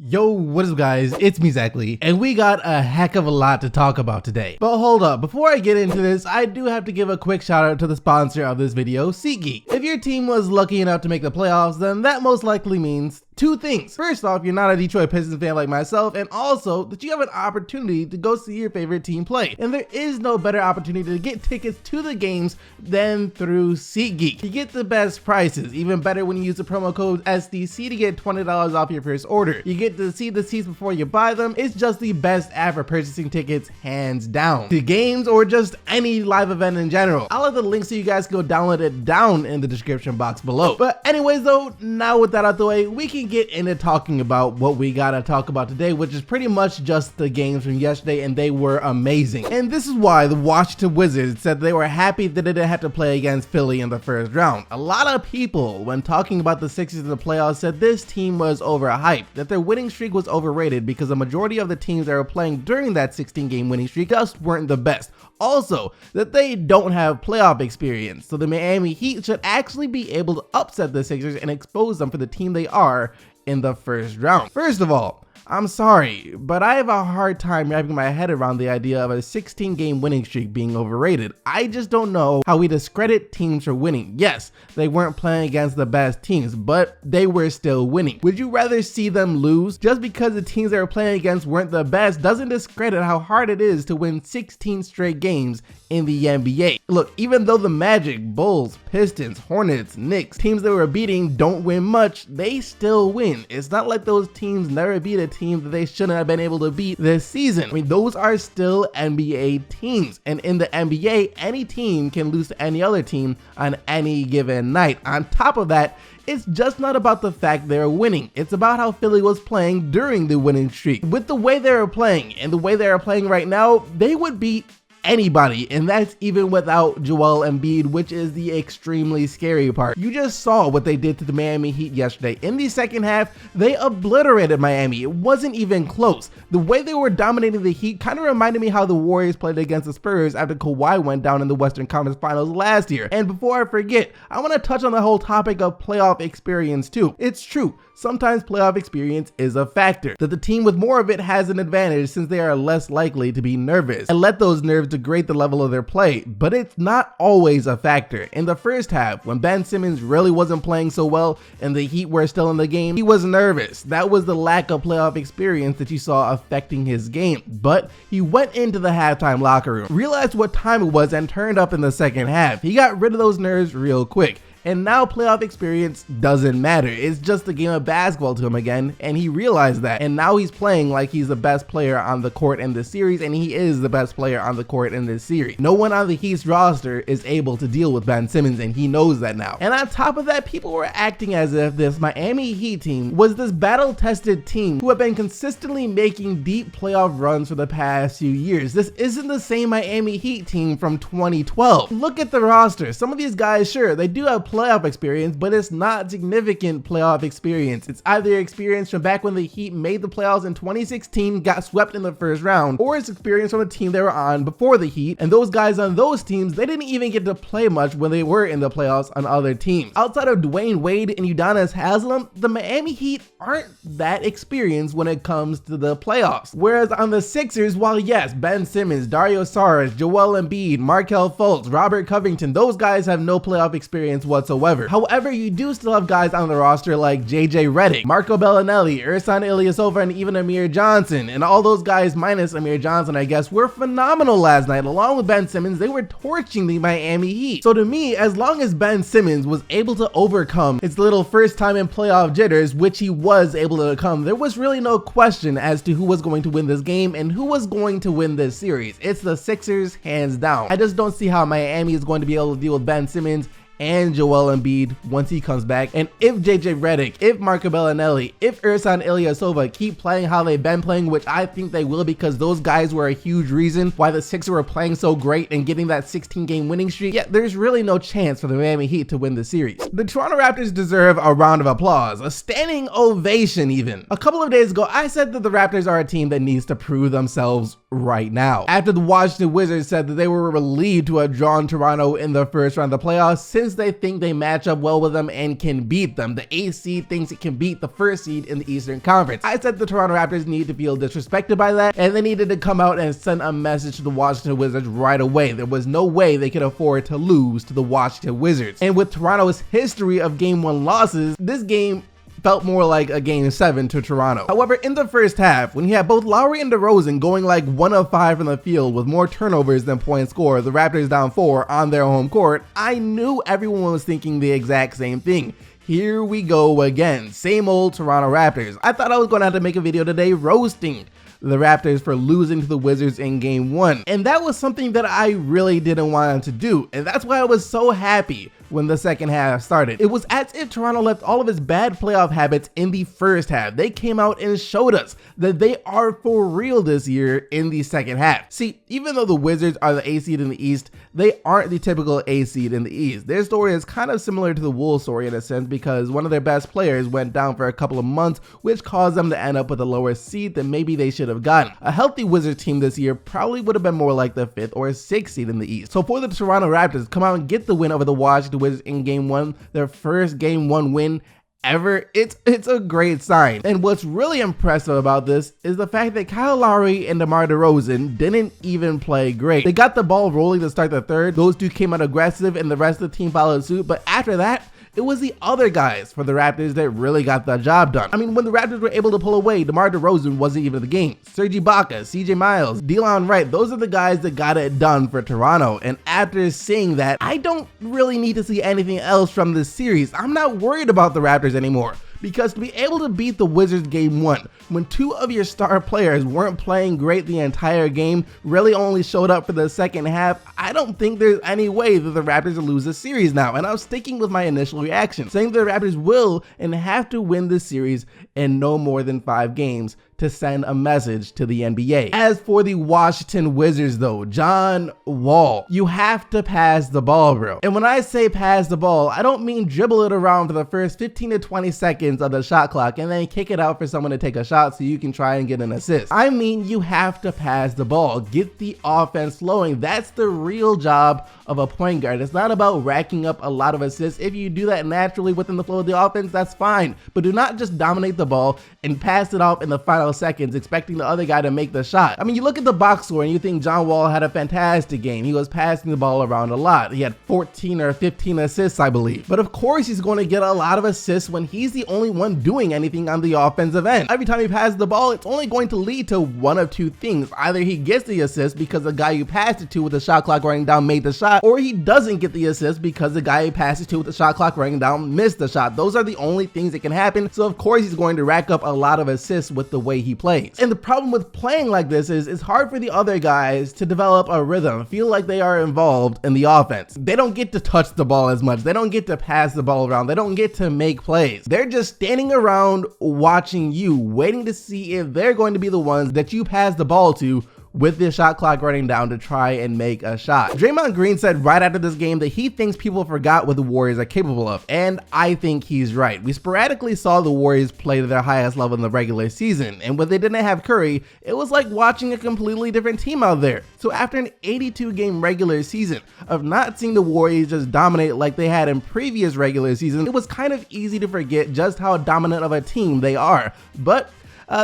Yo, what is up guys, it's me Zachary, and we got a heck of a lot to talk about today. But hold up, before I get into this, I do have to give a quick shout out to the sponsor of this video, SeatGeek. If your team was lucky enough to make the playoffs, then that most likely means two things. First off, you're not a Detroit Pistons fan like myself, and also that you have an opportunity to go see your favorite team play. And there is no better opportunity to get tickets to the games than through SeatGeek. You get the best prices, even better when you use the promo code SDC to get $20 off your first order. You get to see the seats before you buy them. It's just the best app for purchasing tickets, hands down. To games or just any live event in general. I'll have the link so you guys can go download it down in the description box below. But anyways though, now with that out the way, we can get into talking about what we gotta talk about today, which is pretty much just the games from yesterday, and they were amazing. And this is why the Washington Wizards said they were happy that they didn't have to play against Philly in the first round. A lot of people, when talking about the Sixers in the playoffs, said this team was overhyped, that their winning streak was overrated because the majority of the teams that were playing during that 16-game winning streak just weren't the best. Also, that they don't have playoff experience, so the Miami Heat should actually be able to upset the Sixers and expose them for the team they are in the first round. First of all, I'm sorry, but I have a hard time wrapping my head around the idea of a 16-game winning streak being overrated. I just don't know how we discredit teams for winning. Yes, they weren't playing against the best teams, but they were still winning. Would you rather see them lose? Just because the teams they were playing against weren't the best doesn't discredit how hard it is to win 16 straight games in the NBA. Look, even though the Magic, Bulls, Pistons, Hornets, Knicks, teams they were beating don't win much, they still win. It's not like those teams never beat a team that they shouldn't have been able to beat this season. I mean, those are still NBA teams, and in the NBA, any team can lose to any other team on any given night. On top of that, it's just not about the fact they're winning. It's about how Philly was playing during the winning streak. With the way they were playing and the way they are playing right now, they would beat anybody, and that's even without Joel Embiid, which is the extremely scary part. You just saw what they did to the Miami Heat yesterday. In the second half, they obliterated Miami. It wasn't even close. The way they were dominating the Heat kind of reminded me how the Warriors played against the Spurs after Kawhi went down in the Western Conference Finals last year. And before I forget, I want to touch on the whole topic of playoff experience too. It's true, sometimes playoff experience is a factor, that the team with more of it has an advantage since they are less likely to be nervous and let those nerves degrade the level of their play, but it's not always a factor. In the first half, when Ben Simmons really wasn't playing so well and the Heat were still in the game, he was nervous. That was the lack of playoff experience that you saw affecting his game, but he went into the halftime locker room, realized what time it was, and turned up in the second half. He got rid of those nerves real quick. And now playoff experience doesn't matter. It's just a game of basketball to him again, and he realized that. And now he's playing like he's the best player on the court in this series, and he is the best player on the court in this series. No one on the Heat's roster is able to deal with Ben Simmons, and he knows that now. And on top of that, people were acting as if this Miami Heat team was this battle-tested team who have been consistently making deep playoff runs for the past few years. This isn't the same Miami Heat team from 2012. Look at the roster. Some of these guys, sure, they do have playoff experience, but it's not significant playoff experience. It's either experience from back when the Heat made the playoffs in 2016, got swept in the first round, or it's experience from the team they were on before the Heat, and those guys on those teams, they didn't even get to play much when they were in the playoffs on other teams. Outside of Dwayne Wade and Udonis Haslem, the Miami Heat aren't that experienced when it comes to the playoffs. Whereas on the Sixers, while yes, Ben Simmons, Dario Saric, Joel Embiid, Markelle Fultz, Robert Covington, those guys have no playoff experience whatsoever. However, you do still have guys on the roster like JJ Redick, Marco Bellinelli, Ersan Ilyasova, and even Amir Johnson. And all those guys minus Amir Johnson, I guess, were phenomenal last night. Along with Ben Simmons, they were torching the Miami Heat. So to me, as long as Ben Simmons was able to overcome his little first time in playoff jitters, which he was able to overcome, there was really no question as to who was going to win this game and who was going to win this series. It's the Sixers, hands down. I just don't see how Miami is going to be able to deal with Ben Simmons and Joel Embiid once he comes back. And if JJ Redick, if Marco Bellinelli, if Ersan Ilyasova keep playing how they've been playing, which I think they will, because those guys were a huge reason why the Sixers were playing so great and getting that 16-game winning streak, yeah, there's really no chance for the Miami Heat to win the series. The Toronto Raptors deserve a round of applause, a standing ovation even. A couple of days ago, I said that the Raptors are a team that needs to prove themselves right now. After the Washington Wizards said that they were relieved to have drawn Toronto in the first round of the playoffs, since since they think they match up well with them and can beat them. The 8th seed thinks it can beat the 1st seed in the Eastern Conference. I said the Toronto Raptors need to feel disrespected by that, and they needed to come out and send a message to the Washington Wizards right away. There was no way they could afford to lose to the Washington Wizards. And with Toronto's history of game 1 losses, this game felt more like a game 7 to Toronto. However, in the first half, when you had both Lowry and DeRozan going like 1 of 5 from the field with more turnovers than points scored, the Raptors down 4 on their home court, I knew everyone was thinking the exact same thing. Here we go again, same old Toronto Raptors. I thought I was going to have to make a video today roasting the Raptors for losing to the Wizards in game 1. And that was something that I really didn't want them to do. And that's why I was so happy when the second half started. It was as if Toronto left all of its bad playoff habits in the first half. They came out and showed us that they are for real this year in the second half. See, even though the Wizards are the A seed in the East, they aren't the typical A seed in the East. Their story is kind of similar to the Wolves story in a sense, because one of their best players went down for a couple of months, which caused them to end up with a lower seed than maybe they should have gotten. A healthy Wizards team this year probably would have been more like the 5th or 6th seed in the East. So for the Toronto Raptors come out and get the win over the Washington Wizards in game 1, their first game 1 win ever, it's a great sign. And what's really impressive about this is the fact that Kyle Lowry and DeMar DeRozan didn't even play great. They got the ball rolling to start the third. Those two came out aggressive and the rest of the team followed suit, but after that, it was the other guys for the Raptors that really got the job done. I mean, when the Raptors were able to pull away, DeMar DeRozan wasn't even in the game. Serge Ibaka, CJ Miles, Delon Wright, those are the guys that got it done for Toronto. And after seeing that, I don't really need to see anything else from this series. I'm not worried about the Raptors anymore. Because to be able to beat the Wizards game 1, when 2 of your star players weren't playing great the entire game, really only showed up for the second half, I don't think there's any way that the Raptors will lose this series now. And I'm sticking with my initial reaction, saying the Raptors will and have to win this series in no more than 5 games to send a message to the NBA. As for the Washington Wizards though, John Wall, you have to pass the ball, bro. And when I say pass the ball, I don't mean dribble it around for the first 15 to 20 seconds of the shot clock and then kick it out for someone to take a shot so you can try and get an assist. I mean, you have to pass the ball, get the offense flowing. That's the real job of a point guard. It's not about racking up a lot of assists. If you do that naturally within the flow of the offense, that's fine. But do not just dominate the ball and pass it off in the final seconds expecting the other guy to make the shot. I mean, you look at the box score and you think John Wall had a fantastic game. He was passing the ball around a lot. He had 14 or 15 assists, I believe. But of course he's going to get a lot of assists when he's the only one doing anything on the offensive end. Every time he passes the ball, it's only going to lead to one of two things. Either he gets the assist because the guy you passed it to with the shot clock running down made the shot, or he doesn't get the assist because the guy he passed it to with the shot clock running down missed the shot. Those are the only things that can happen. So of course he's going to rack up a lot of assists with the way he plays. And the problem with playing like this is it's hard for the other guys to develop a rhythm, feel like they are involved in the offense. They don't get to touch the ball as much. They don't get to pass the ball around. They don't get to make plays. They're just standing around watching you, waiting to see if they're going to be the ones that you pass the ball to with the shot clock running down to try and make a shot. Draymond Green said right after this game that he thinks people forgot what the Warriors are capable of, and I think he's right. We sporadically saw the Warriors play to their highest level in the regular season, and when they didn't have Curry, it was like watching a completely different team out there. So after an 82-game regular season of not seeing the Warriors just dominate like they had in previous regular seasons, it was kind of easy to forget just how dominant of a team they are. But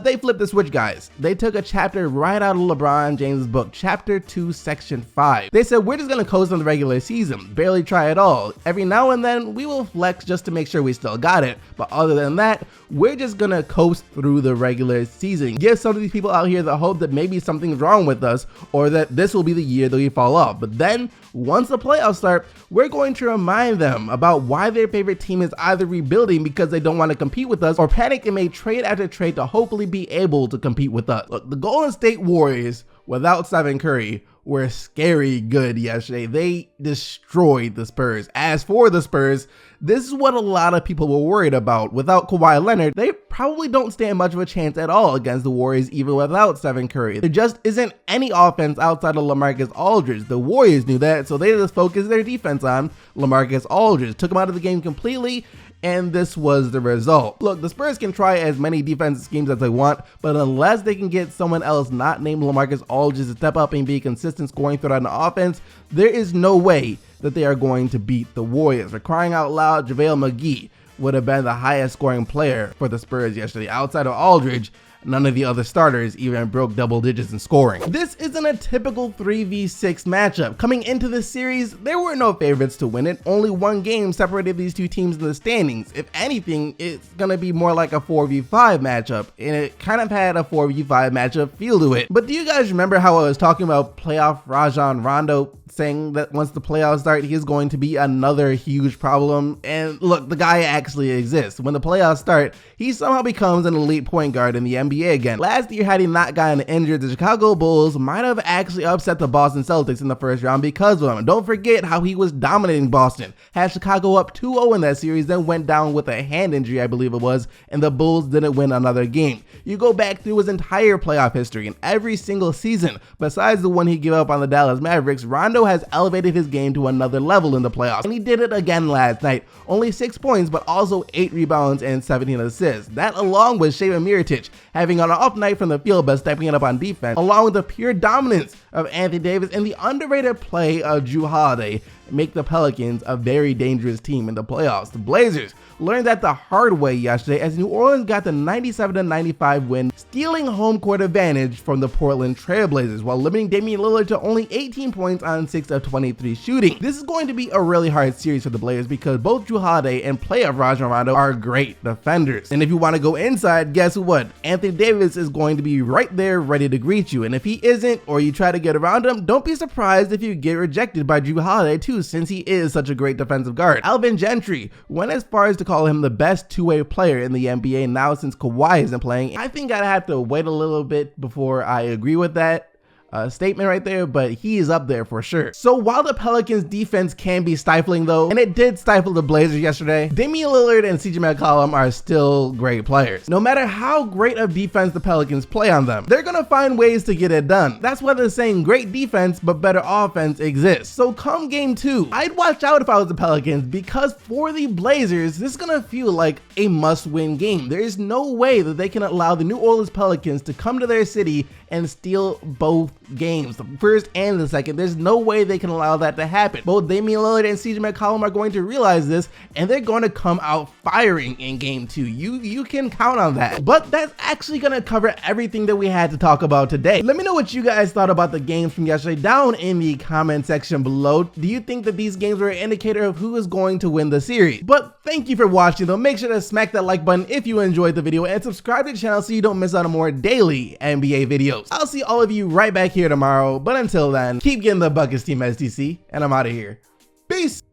they flipped the switch, guys. They took a chapter right out of LeBron James' book, Chapter 2, Section 5. They said, we're just gonna coast on the regular season, barely try at all. Every now and then, we will flex just to make sure we still got it. But other than that, we're just gonna coast through the regular season. Give some of these people out here the hope that maybe something's wrong with us, or that this will be the year that we fall off. But then, once the playoffs start, we're going to remind them about why their favorite team is either rebuilding because they don't want to compete with us, or panic and make trade after trade to hopefully be able to compete with us. Look, the Golden State Warriors without Stephen Curry were scary good yesterday. They destroyed the Spurs. As for the Spurs, this is what a lot of people were worried about. Without Kawhi Leonard, they probably don't stand much of a chance at all against the Warriors even without Stephen Curry. There just isn't any offense outside of LaMarcus Aldridge. The Warriors knew that, so they just focused their defense on LaMarcus Aldridge. Took him out of the game completely, and this was the result. Look, the Spurs can try as many defensive schemes as they want, but unless they can get someone else not named LaMarcus Aldridge to step up and be consistent scoring threat on the offense, there is no way that they are going to beat the Warriors. For crying out loud, JaVale McGee would have been the highest scoring player for the Spurs yesterday. Outside of Aldridge, none of the other starters even broke double digits in scoring. This isn't a typical 3v6 matchup. Coming into this series, there were no favorites to win it. Only one game separated these two teams in the standings. If anything, it's gonna be more like a 4v5 matchup, and it kind of had a 4v5 matchup feel to it. But do you guys remember how I was talking about playoff Rajon Rondo, saying that once the playoffs start, he is going to be another huge problem? And look, the guy actually exists. When the playoffs start, he somehow becomes an elite point guard in the NBA again. Last year, had he not gotten injured, the Chicago Bulls might have actually upset the Boston Celtics in the first round because of him. Don't forget how he was dominating Boston. Had Chicago up 2-0 in that series, then went down with a hand injury, I believe it was, and the Bulls didn't win another game. You go back through his entire playoff history, and every single season, besides the one he gave up on the Dallas Mavericks, Rondo has elevated his game to another level in the playoffs, and he did it again last night. Only 6 points, but also 8 rebounds and 17 assists. That, along with Shea Mirotic having an off night from the field but stepping it up on defense, along with the pure dominance of Anthony Davis and the underrated play of Jrue Holiday, make the Pelicans a very dangerous team in the playoffs. The Blazers learned that the hard way yesterday as New Orleans got the 97-95 win, stealing home court advantage from the Portland Trail Blazers while limiting Damian Lillard to only 18 points on 6 of 23 shooting. This is going to be a really hard series for the Blazers because both Jrue Holiday and playoff Rajon Rondo are great defenders. And if you want to go inside, guess what? Anthony Davis is going to be right there ready to greet you. And if he isn't, or you try to get around him, don't be surprised if you get rejected by Jrue Holiday too, since he is such a great defensive guard. Alvin Gentry went as far as to call him the best two-way player in the NBA now since Kawhi isn't playing. I think I'd have to wait a little bit before I agree with that statement right there, but he is up there for sure. So while the Pelicans defense can be stifling though, and it did stifle the Blazers yesterday, Damian Lillard and CJ McCollum are still great players. No matter how great of defense the Pelicans play on them, they're gonna find ways to get it done. That's why they're saying great defense but better offense exists. So come game 2, I'd watch out if I was the Pelicans, because for the Blazers, this is gonna feel like a must-win game. There is no way that they can allow the New Orleans Pelicans to come to their city and steal both games, the first and the second. There's no way they can allow that to happen. Both Damian Lillard and CJ McCollum are going to realize this, and they're going to come out firing in game 2. You can count on that. But that's actually going to cover everything that we had to talk about today. Let me know what you guys thought about the games from yesterday down in the comment section below. Do you think that these games were an indicator of who is going to win the series? But thank you for watching though. Make sure to smack that like button if you enjoyed the video, and subscribe to the channel so you don't miss out on more daily NBA videos. I'll see all of you right back here tomorrow, but until then, keep getting the buckets, Team SDC, and I'm out of here. Peace!